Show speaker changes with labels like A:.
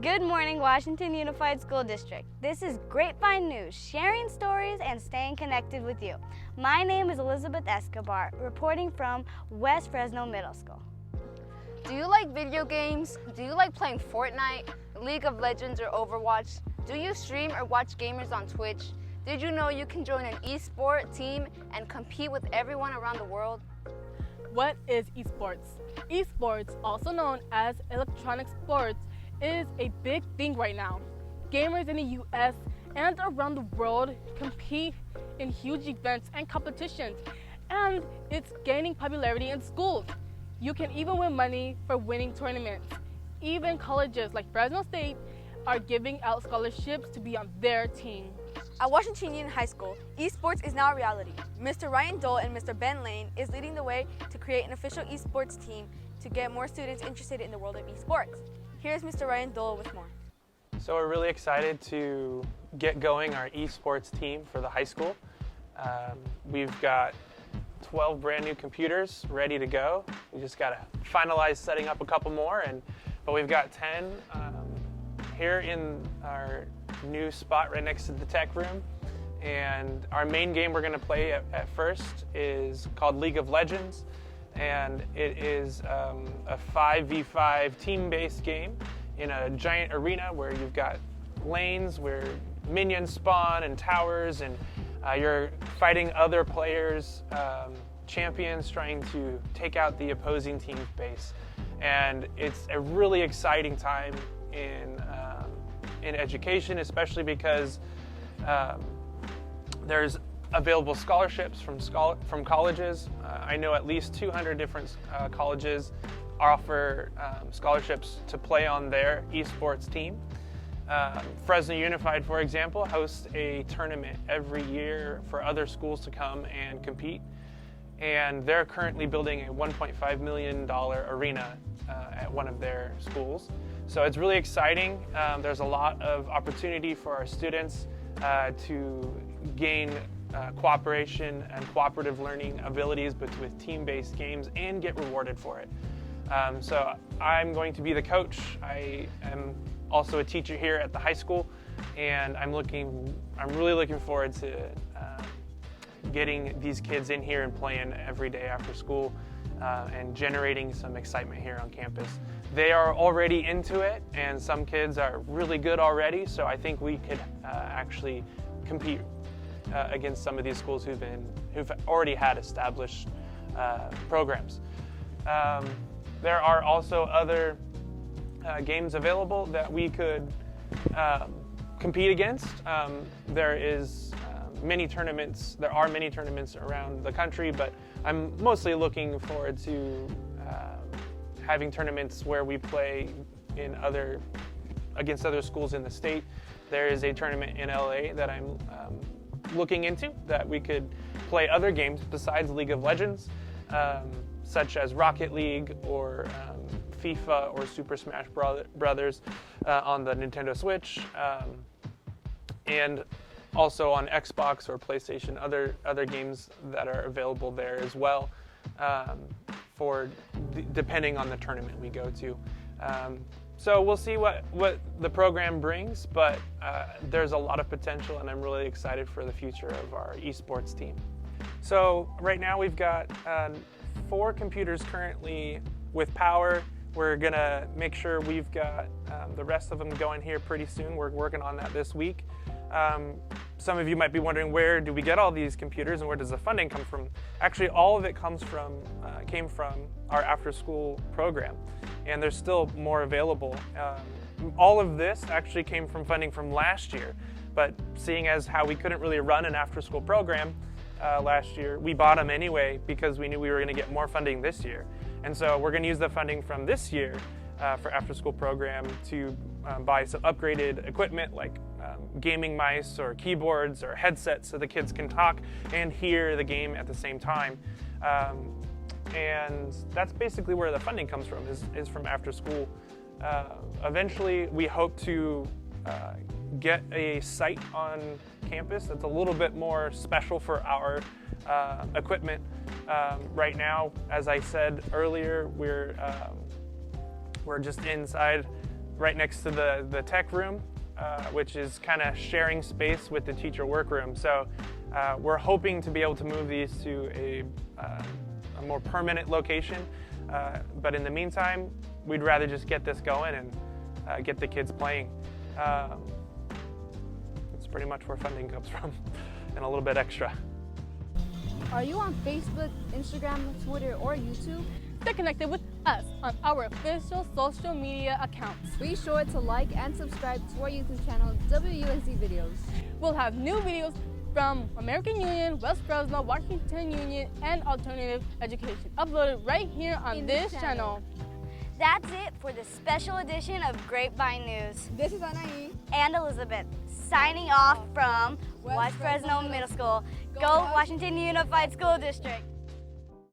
A: Good morning, Washington Unified School District. This is Grapevine News, sharing stories and staying connected with you. My name is Elizabeth Escobar, reporting from West Fresno Middle School.
B: Do you like video games? Do you like playing Fortnite, League of Legends, or Overwatch? Do you stream or watch gamers on Twitch? Did you know you can join an esports team and compete with everyone around the world?
C: What is esports? Esports, also known as electronic sports, is a big thing right now. Gamers in the US and around the world compete in huge events and competitions, and it's gaining popularity in schools. You can even win money for winning tournaments. Even colleges like Fresno State are giving out scholarships to be on their team.
D: At Washington Union High School, esports is now a reality. Mr. Ryan Dole and Mr. Ben Lane is leading the way to create an official esports team to get more students interested in the world of esports. Here's Mr. Ryan Dole with more.
E: So we're really excited to get going our esports team for the high school. We've got 12 brand new computers ready to go. We just got to finalize setting up a couple more, but we've got 10 here in our new spot right next to the tech room. And our main game we're going to play at first is called League of Legends. And it is a 5v5 team-based game in a giant arena where you've got lanes where minions spawn and towers, and you're fighting other players, champions, trying to take out the opposing team's base. And it's a really exciting time in education, especially because there's available scholarships from colleges. I know at least 200 different colleges offer scholarships to play on their esports team. Fresno Unified, for example, hosts a tournament every year for other schools to come and compete. And they're currently building a $1.5 million arena at one of their schools. So it's really exciting. There's a lot of opportunity for our students to gain cooperation and cooperative learning abilities, but with team-based games, and get rewarded for it. So I'm going to be the coach. I am also a teacher here at the high school, and I'm really looking forward to getting these kids in here and playing every day after school and generating some excitement here on campus. They are already into it, and some kids are really good already, so I think we could actually compete against some of these schools who've already had established programs. There are also other games available that we could compete against. There are many tournaments around the country, but I'm mostly looking forward to having tournaments where we play against other schools in the state. There is a tournament in LA that I'm looking into that we could play other games besides League of Legends, such as Rocket League or FIFA or Super Smash Brothers on the Nintendo Switch, and also on Xbox or PlayStation, other games that are available there as well, depending on the tournament we go to. So we'll see what the program brings, but there's a lot of potential, and I'm really excited for the future of our esports team. So right now we've got 4 computers currently with power. We're gonna make sure we've got the rest of them going here pretty soon. We're working on that this week. Some of you might be wondering, where do we get all these computers and where does the funding come from? Actually, all of it came from our after-school program, and there's still more available. All of this actually came from funding from last year, but seeing as how we couldn't really run an after-school program last year, we bought them anyway because we knew we were going to get more funding this year. And so we're going to use the funding from this year for after-school program to buy some upgraded equipment like gaming mice or keyboards or headsets so the kids can talk and hear the game at the same time. And that's basically where the funding comes from, is from after school. Eventually, we hope to get a site on campus that's a little bit more special for our equipment. Right now, as I said earlier, we're just inside right next to the tech room, which is kind of sharing space with the teacher workroom. So we're hoping to be able to move these to a more permanent location. But in the meantime, we'd rather just get this going and get the kids playing. That's pretty much where funding comes from, and a little bit extra.
B: Are you on Facebook, Instagram, Twitter, or YouTube?
C: Stay connected with us on our official social media accounts.
B: Be sure to like and subscribe to our YouTube channel, WUSD Videos.
C: We'll have new videos from American Union, West Fresno, Washington Union, and Alternative Education uploaded right here on this channel.
A: That's it for this special edition of Grapevine News.
D: This is Anaí
A: And Elizabeth, signing off from West Fresno Middle School. Go Washington Unified School District.